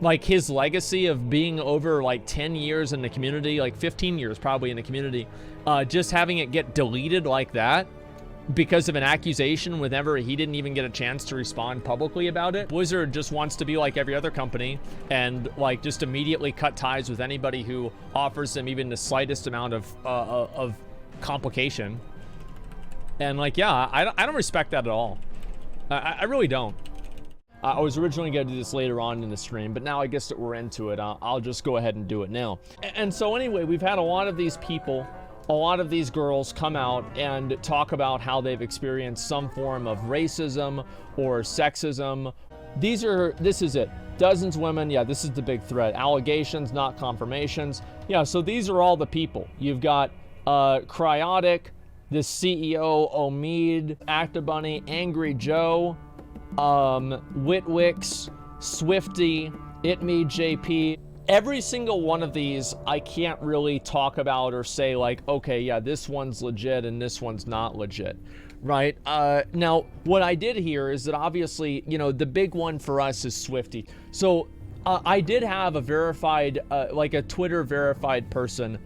like his legacy of being over like 10 years in the community, like 15 years probably in the community, just having it get deleted like that because of an accusation whenever he didn't even get a chance to respond publicly about it. Blizzard just wants to be like every other company and like just immediately cut ties with anybody who offers them even the slightest amount of complication. And like, yeah, I don't respect that at all. I really don't. I was originally going to do this later on in the stream, but now I guess that we're into it, I'll just go ahead and do it now. And so anyway, we've had a lot of these people, a lot of these girls come out and talk about how they've experienced some form of racism or sexism. This is it. Dozens of women, yeah, this is the big thread. Allegations, not confirmations. Yeah, so these are all the people. You've got Cryotic, the CEO, Omid, ActaBunny, Angry Joe, Witwix, Swifty, JP. Every single one of these I can't really talk about or say like, okay, yeah, this one's legit and this one's not legit, right? Now, what I did here is that obviously, you know, the big one for us is Swifty. So I did have a verified, like a Twitter verified person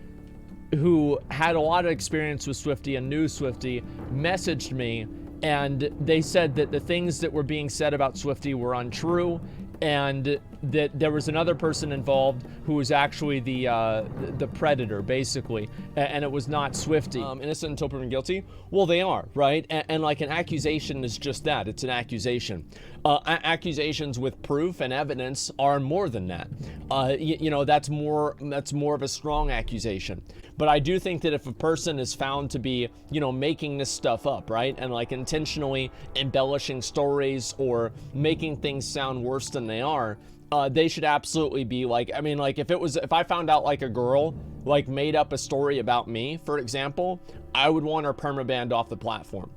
who had a lot of experience with Swifty and knew Swifty, messaged me, and they said that the things that were being said about Swifty were untrue, and that there was another person involved who was actually the predator, basically, and it was not Swifty. Innocent until proven guilty? Well, they are, right? And like an accusation is just that, it's an accusation. Accusations with proof and evidence are more than that. You know, that's more of a strong accusation. But I do think that if a person is found to be, you know, making this stuff up, right, and like intentionally embellishing stories or making things sound worse than they are, they should absolutely be like, I mean, like if I found out like a girl like made up a story about me, for example, I would want her permabanned off the platform.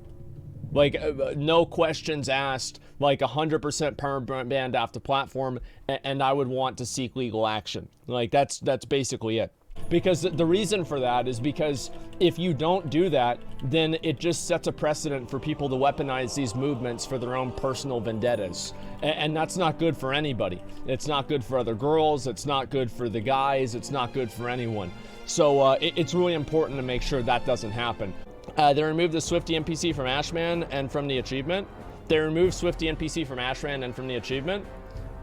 Like no questions asked, like 100% permabanned off the platform, and I would want to seek legal action. Like that's basically it. Because the reason for that is because if you don't do that, then it just sets a precedent for people to weaponize these movements for their own personal vendettas. And that's not good for anybody. It's not good for other girls. It's not good for the guys. It's not good for anyone. So it's really important to make sure that doesn't happen. They removed the Swifty NPC from Ashman and from the achievement. They removed Swifty NPC from Ashman and from the achievement.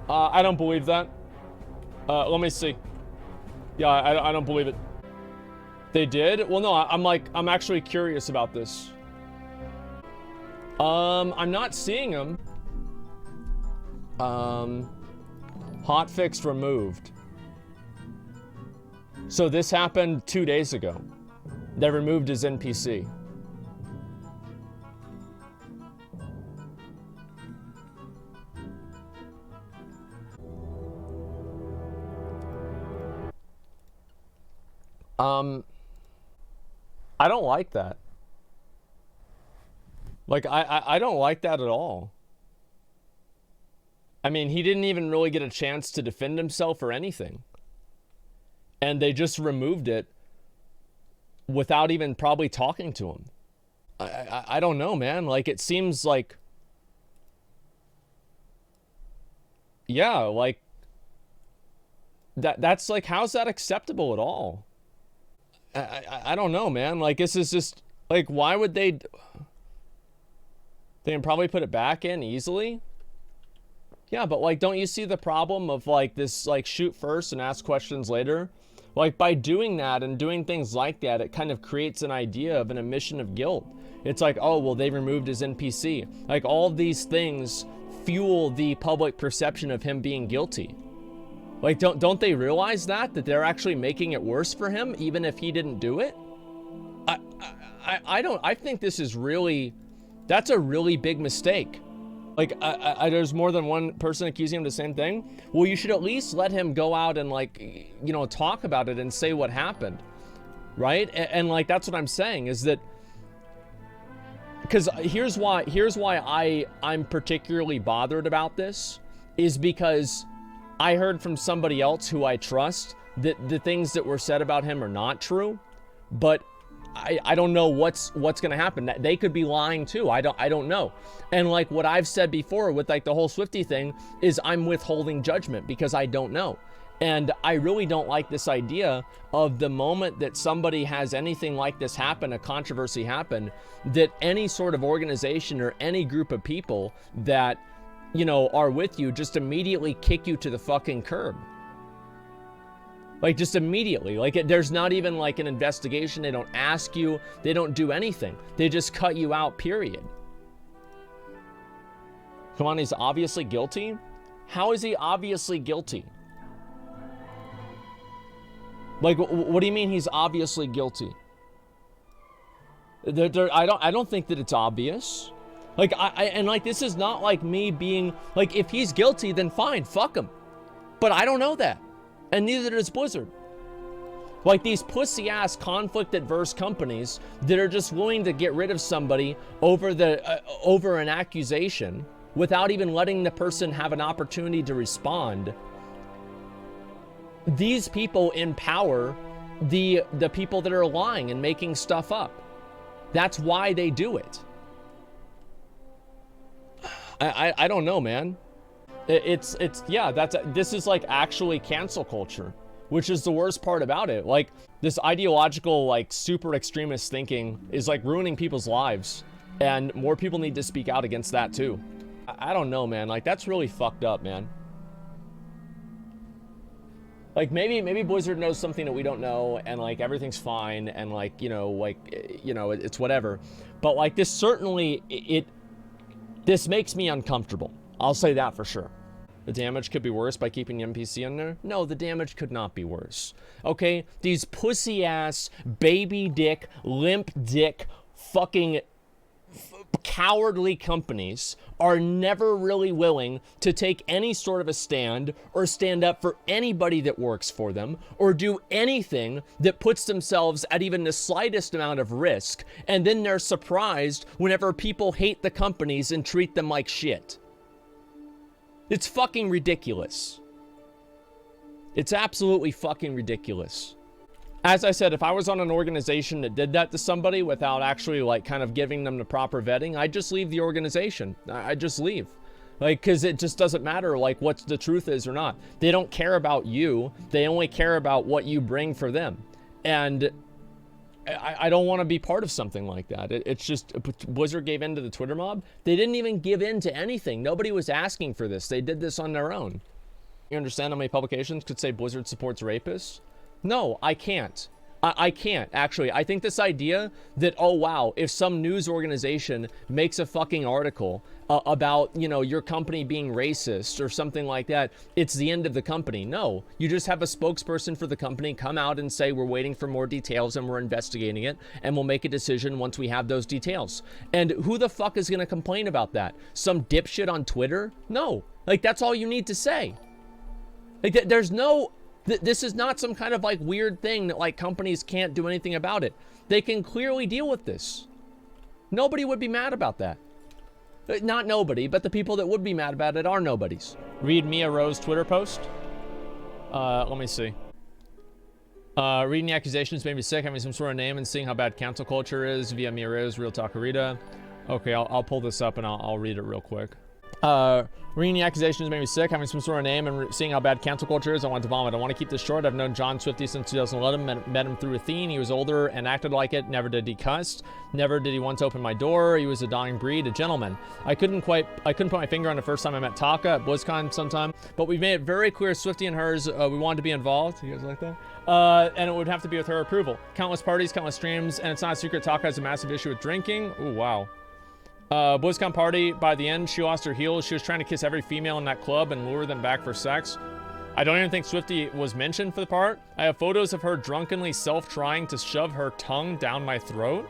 I don't believe that. Let me see. Yeah, I don't believe it. They did? Well, no, I'm actually curious about this. I'm not seeing them. Hotfix removed. So this happened 2 days ago. They removed his NPC. I don't like that. Like, I don't like that at all. I mean, he didn't even really get a chance to defend himself or anything. And they just removed it without even probably talking to him. I don't know, man. Like, it seems like... Yeah, like... That's like, how's that acceptable at all? I don't know, man. Like, this is just... Like, why would they... They can probably put it back in easily. Yeah, but, like, don't you see the problem of, like, this, like, shoot first and ask questions later? Like, by doing that and doing things like that, it kind of creates an idea of an admission of guilt. It's like, oh, well, they removed his NPC. Like, all of these things fuel the public perception of him being guilty. Like, don't they realize that they're actually making it worse for him, even if he didn't do it? I think this is really, that's a really big mistake. Like, there's more than one person accusing him of the same thing. Well, you should at least let him go out and, like, you know, talk about it and say what happened, right? And like, that's what I'm saying is that, because here's why I'm particularly bothered about this, is because I heard from somebody else who I trust that the things that were said about him are not true, but I don't know what's gonna happen. They could be lying too. I don't know. And like what I've said before with like the whole Swifty thing is I'm withholding judgment because I don't know. And I really don't like this idea of the moment that somebody has anything like this happen, a controversy happen, that any sort of organization or any group of people that, you know, are with you just immediately kick you to the fucking curb. Like just immediately, like there's not even like an investigation. They don't ask you, they don't do anything. They just cut you out, period. Come on, he's obviously guilty? How is he obviously guilty? Like, what do you mean he's obviously guilty? I don't think that it's obvious. Like, and like, this is not like me being, like, if he's guilty, then fine, fuck him. But I don't know that. And neither does Blizzard. Like, these pussy-ass conflict-adverse companies that are just willing to get rid of somebody over an accusation without even letting the person have an opportunity to respond. These people empower the people that are lying and making stuff up. That's why they do it. I don't know, man. This is like actually cancel culture, which is the worst part about it. Like this ideological, like super extremist thinking is like ruining people's lives, and more people need to speak out against that too. I don't know, man. Like that's really fucked up, man. Like maybe Blizzard knows something that we don't know, and like everything's fine, and like it's whatever. But like this certainly this makes me uncomfortable. I'll say that for sure. The damage could be worse by keeping the NPC in there? No, the damage could not be worse. Okay, these pussy ass, baby dick, limp dick, fucking cowardly companies are never really willing to take any sort of a stand or stand up for anybody that works for them or do anything that puts themselves at even the slightest amount of risk, and then they're surprised whenever people hate the companies and treat them like shit. It's fucking ridiculous. It's absolutely fucking ridiculous. As I said, if I was on an organization that did that to somebody without actually like kind of giving them the proper vetting, I'd just leave the organization. I'd just leave. Like, cause it just doesn't matter like what the truth is or not. They don't care about you. They only care about what you bring for them. And I don't want to be part of something like that. It's just, Blizzard gave in to the Twitter mob. They didn't even give in to anything. Nobody was asking for this. They did this on their own. You understand how many publications could say Blizzard supports rapists? No, I can't. I can't, actually. I think this idea that, oh, wow, if some news organization makes a fucking article about, you know, your company being racist or something like that, it's the end of the company. No, you just have a spokesperson for the company come out and say, we're waiting for more details and we're investigating it, and we'll make a decision once we have those details. And who the fuck is going to complain about that? Some dipshit on Twitter? No. Like, that's all you need to say. Like, there's no... This is not some kind of like weird thing that like companies can't do anything about it. They can clearly deal with this. Nobody would be mad about that. Not nobody, but the people that would be mad about it are nobodies. Read Mia Rowe's Twitter post. Let me see. Reading the accusations made me sick, having some sort of name and seeing how bad cancel culture is via Mia Rowe's Real Talkarita. Okay, I'll pull this up and I'll read it real quick. Reading the accusations made me sick, having some sort of name and seeing how bad cancel culture is. I want to vomit. I want to keep this short. I've known John Swifty since 2011. Met him through Athene. He was older and acted like it. Never did he cuss. Never did he once open my door. He was a dying breed, a gentleman. I couldn't put my finger on the first time I met Taka at BlizzCon sometime, but we made it very clear, Swifty and hers, we wanted to be involved. You guys like that? And it would have to be with her approval. Countless parties, countless streams, and it's not a secret Taka has a massive issue with drinking. Ooh, wow. BlizzCon party, by the end, she lost her heels. She was trying to kiss every female in that club and lure them back for sex. I don't even think Swifty was mentioned for the part. I have photos of her drunkenly self-trying to shove her tongue down my throat.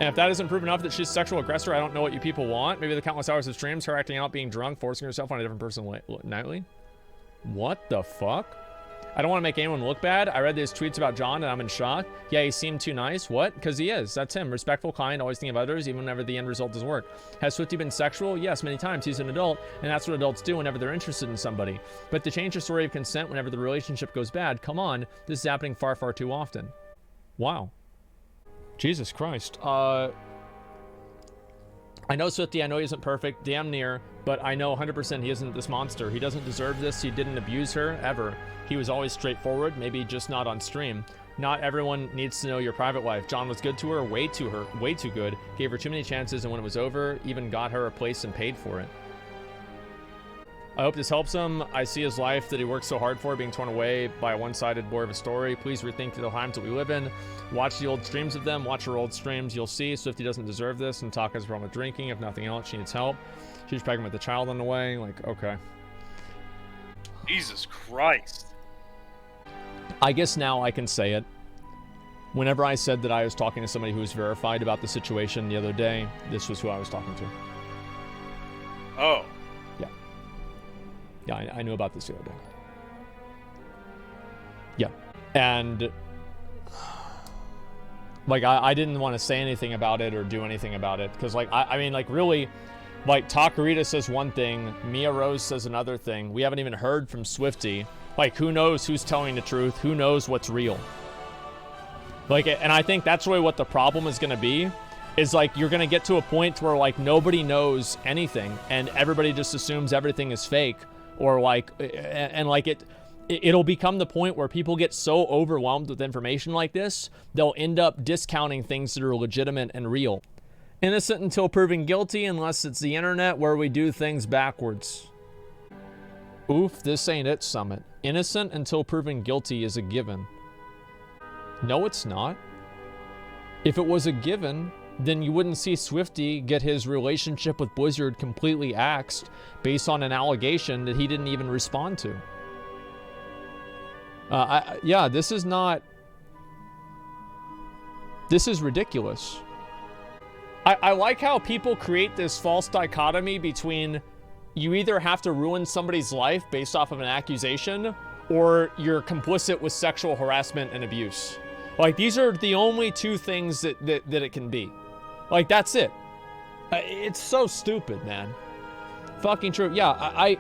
And if that isn't proof enough that she's a sexual aggressor, I don't know what you people want. Maybe the countless hours of streams, her acting out, being drunk, forcing herself on a different person nightly. What the fuck? I don't want to make anyone look bad. I read these tweets about John and I'm in shock. Yeah, he seemed too nice. What? Because he is. That's him. Respectful, kind, always thinking of others, even whenever the end result doesn't work. Has Swifty been sexual? Yes, many times. He's an adult, and that's what adults do whenever they're interested in somebody. But to change the story of consent whenever the relationship goes bad, come on, this is happening far, far too often. Wow. Jesus Christ. I know Swifty, I know he isn't perfect, damn near, but I know 100% he isn't this monster. He doesn't deserve this. He didn't abuse her, ever. He was always straightforward, maybe just not on stream. Not everyone needs to know your private life. John was good to her, way too good. Gave her too many chances, and when it was over, even got her a place and paid for it. I hope this helps him. I see his life that he worked so hard for being torn away by a one-sided bore of a story. Please rethink the times that we live in. Watch the old streams of them. Watch her old streams. You'll see Swifty doesn't deserve this, and Taka has a problem with drinking. If nothing else, she needs help. She's pregnant with a child on the way. Like, okay. Jesus Christ. I guess now I can say it. Whenever I said that I was talking to somebody who was verified about the situation the other day, this was who I was talking to. Oh. Yeah, I knew about this the other day. Yeah. And like, I didn't want to say anything about it or do anything about it. Because, like, I mean, like, really, like, Takarita says one thing, Mia Rose says another thing. We haven't even heard from Swifty. Like, who knows who's telling the truth? Who knows what's real? Like, and I think that's really what the problem is going to be. Is, like, you're going to get to a point where, like, nobody knows anything. And everybody just assumes everything is fake. Or, like, and, like, it'll become the point where people get so overwhelmed with information like this, they'll end up discounting things that are legitimate and real. Innocent until proven guilty, unless it's the internet where we do things backwards. Oof, this ain't it, Summit. Innocent until proven guilty is a given. No, it's not. If it was a given, then you wouldn't see Swifty get his relationship with Blizzard completely axed based on an allegation that he didn't even respond to. Yeah, this is not... This is ridiculous. I like how people create this false dichotomy between you either have to ruin somebody's life based off of an accusation or you're complicit with sexual harassment and abuse. Like, these are the only two things that it can be. Like, that's it. It's so stupid, man. Fucking true. Yeah,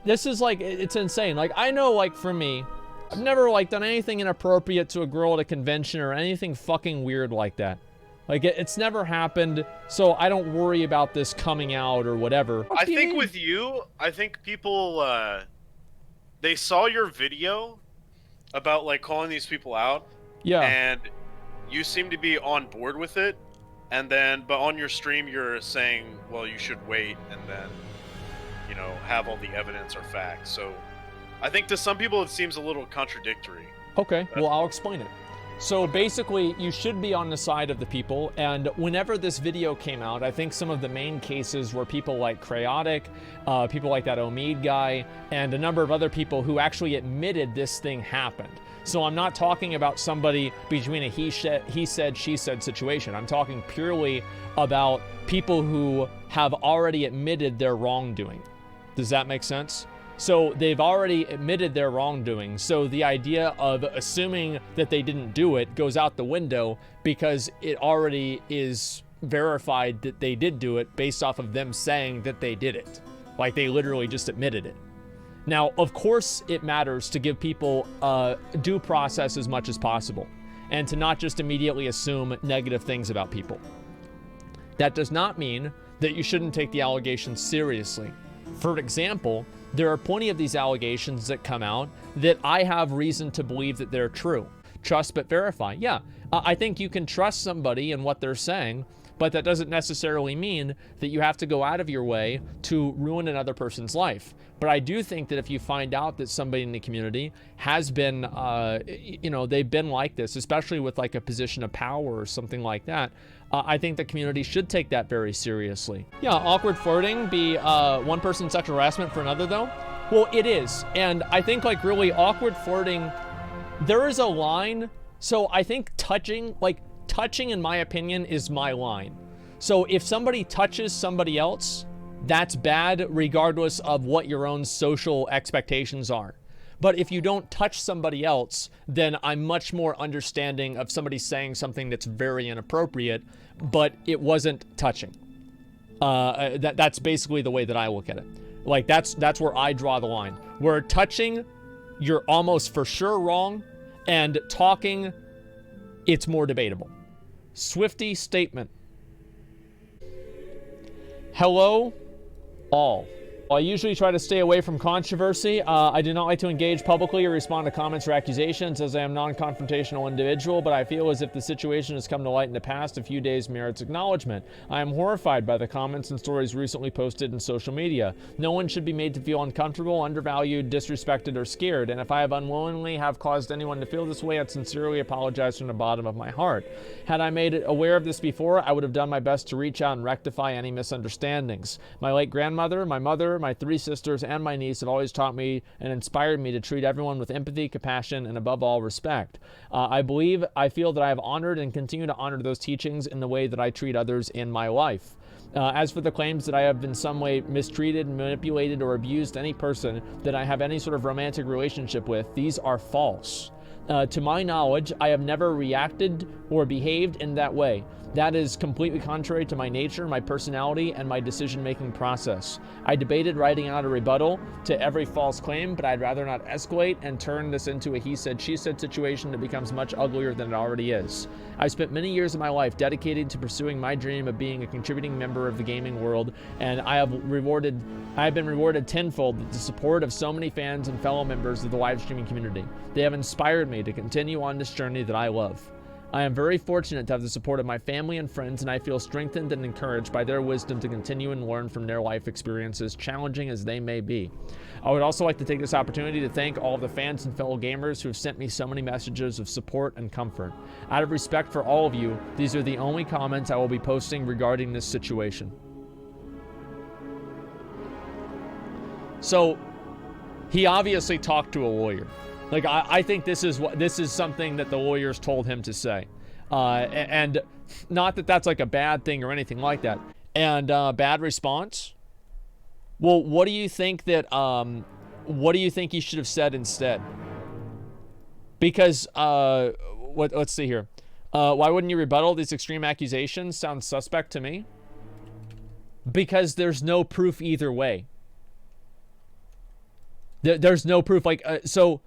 this is, like, it's insane. Like, I know, like, for me, I've never, like, done anything inappropriate to a girl at a convention or anything fucking weird like that. Like, it's never happened, so I don't worry about this coming out or whatever. I think with you, I think people, they saw your video about, like, calling these people out. Yeah. And you seem to be on board with it, and then, but on your stream you're saying, well, you should wait and then, you know, have all the evidence or facts. So I think to some people it seems a little contradictory. Okay, well, I'll explain it. So basically, you should be on the side of the people, and whenever this video came out, I think some of the main cases were people like Chaotic, people like that Omid guy, and a number of other people who actually admitted this thing happened. So I'm not talking about somebody between a he said, she said situation. I'm talking purely about people who have already admitted their wrongdoing. Does that make sense? So they've already admitted their wrongdoing. So the idea of assuming that they didn't do it goes out the window because it already is verified that they did do it based off of them saying that they did it. Like, they literally just admitted it. Now, of course, it matters to give people due process as much as possible and to not just immediately assume negative things about people. That does not mean that you shouldn't take the allegations seriously. For example, there are plenty of these allegations that come out that I have reason to believe that they're true. Trust but verify. Yeah, I think you can trust somebody and what they're saying, but that doesn't necessarily mean that you have to go out of your way to ruin another person's life. But I do think that if you find out that somebody in the community has been, you know, they've been like this, especially with like a position of power or something like that, I think the community should take that very seriously. Yeah, awkward flirting be one person's sexual harassment for another though? Well, it is. And I think like really awkward flirting, there is a line. So I think touching in my opinion is my line. So if somebody touches somebody else, that's bad regardless of what your own social expectations are. But if you don't touch somebody else, then I'm much more understanding of somebody saying something that's very inappropriate, but it wasn't touching. That's basically the way that I look at it. Like that's where I draw the line. Where touching, you're almost for sure wrong, and talking, it's more debatable. Swifty statement. Hello, all. I usually try to stay away from controversy. I do not like to engage publicly or respond to comments or accusations, as I am a non-confrontational individual, but I feel as if the situation has come to light in the past few days merits acknowledgement. I am horrified by the comments and stories recently posted in social media. No one should be made to feel uncomfortable, undervalued, disrespected, or scared, and if I have unwillingly caused anyone to feel this way, I sincerely apologize from the bottom of my heart. Had I made it aware of this before, I would have done my best to reach out and rectify any misunderstandings. My late grandmother, my mother, my 3 sisters, and my niece have always taught me and inspired me to treat everyone with empathy, compassion, and above all, respect. I feel that I have honored and continue to honor those teachings in the way that I treat others in my life. As for the claims that I have in some way mistreated, manipulated, or abused any person that I have any sort of romantic relationship with, these are false. To my knowledge, I have never reacted or behaved in that way. That is completely contrary to my nature, my personality, and my decision-making process. I debated writing out a rebuttal to every false claim, but I'd rather not escalate and turn this into a he said, she said situation that becomes much uglier than it already is. I spent many years of my life dedicated to pursuing my dream of being a contributing member of the gaming world, and I have been rewarded tenfold with the support of so many fans and fellow members of the live streaming community. They have inspired me to continue on this journey that I love. I am very fortunate to have the support of my family and friends, and I feel strengthened and encouraged by their wisdom to continue and learn from their life experiences, challenging as they may be. I would also like to take this opportunity to thank all of the fans and fellow gamers who have sent me so many messages of support and comfort. Out of respect for all of you, these are the only comments I will be posting regarding this situation. So, he obviously talked to a lawyer. Like, I think this is something that the lawyers told him to say. And not that that's like a bad thing or anything like that. And bad response? Well, what do you think he should have said instead? Because, let's see here. Why wouldn't you rebuttal these extreme accusations? Sounds suspect to me. Because there's no proof either way. There's no proof. Like, so...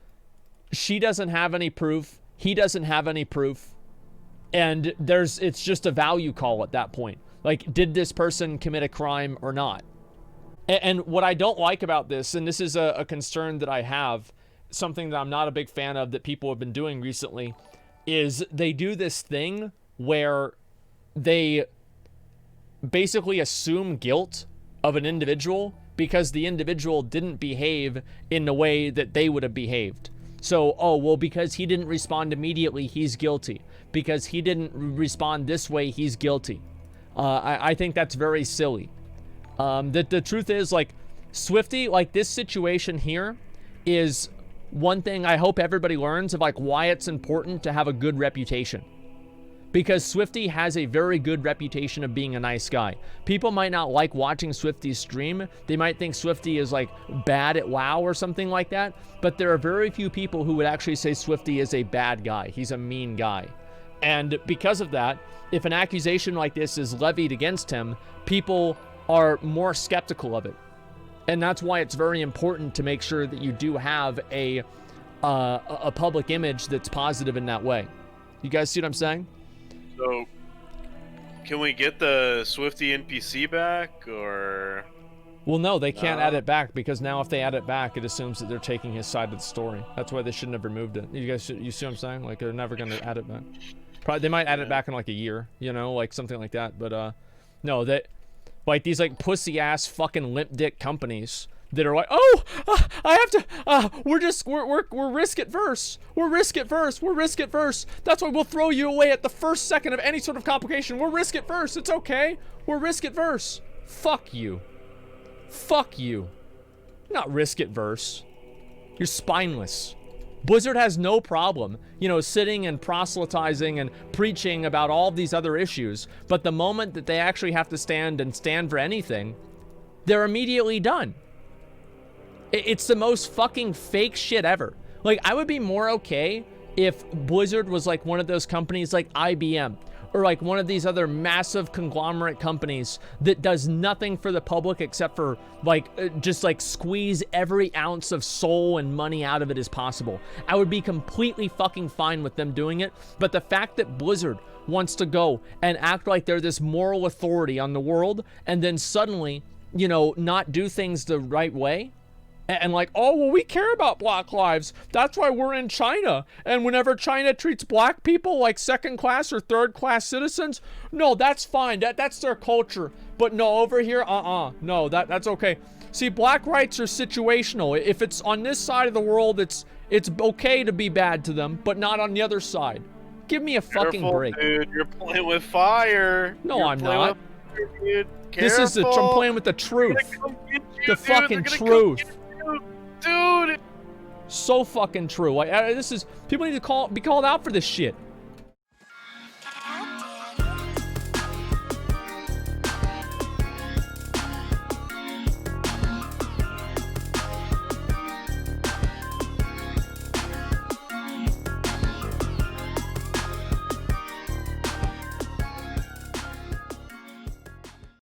She doesn't have any proof. He doesn't have any proof. And it's just a value call at that point. Like, did this person commit a crime or not? And what I don't like about this, and this is a concern that I have, something that I'm not a big fan of that people have been doing recently, is they do this thing where they basically assume guilt of an individual because the individual didn't behave in the way that they would have behaved. So, oh, well, because he didn't respond immediately, he's guilty. Because he didn't respond this way, he's guilty. I think that's very silly. The truth is, like, Swifty, like, this situation here is one thing I hope everybody learns of, like, why it's important to have a good reputation. Because Swifty has a very good reputation of being a nice guy. People might not like watching Swifty's stream. They might think Swifty is like bad at WoW or something like that. But there are very few people who would actually say Swifty is a bad guy. He's a mean guy. And because of that, if an accusation like this is levied against him, people are more skeptical of it. And that's why it's very important to make sure that you do have a public image that's positive in that way. You guys see what I'm saying? So, can we get the Swifty NPC back, or...? Well, no, they can't add it back, because now if they add it back, it assumes that they're taking his side of the story. That's why they shouldn't have removed it. You guys, you see what I'm saying? Like, they're never going to add it back. Probably, they might add it back in, like, a year, you know, like, something like that. But, no, like, these, like, pussy-ass fucking limp-dick companies that are like, oh, I have to, we're risk-adverse. We're risk-adverse. We're risk-adverse. That's why we'll throw you away at the first second of any sort of complication. We're risk-adverse. It's okay. We're risk-adverse. Fuck you. Fuck you. You're not risk-adverse. You're spineless. Blizzard has no problem, you know, sitting and proselytizing and preaching about all these other issues, but the moment that they actually have to stand for anything, they're immediately done. It's the most fucking fake shit ever. Like, I would be more okay if Blizzard was like one of those companies like IBM or like one of these other massive conglomerate companies that does nothing for the public except for like just like squeeze every ounce of soul and money out of it as possible. I would be completely fucking fine with them doing it, but the fact that Blizzard wants to go and act like they're this moral authority on the world and then suddenly, you know, not do things the right way, and like, oh, well, we care about black lives. That's why we're in China. And whenever China treats black people like second class or third class citizens, no, that's fine. That's their culture. But no, over here, no, that's okay. See, black rights are situational. If it's on this side of the world, it's okay to be bad to them, but not on the other side. Give me a fucking break. Dude, you're playing with fire. No, I'm not. Dude. This is I'm playing with the truth. The fucking truth. Dude, so fucking true. Like, this is, people need to be called out for this shit.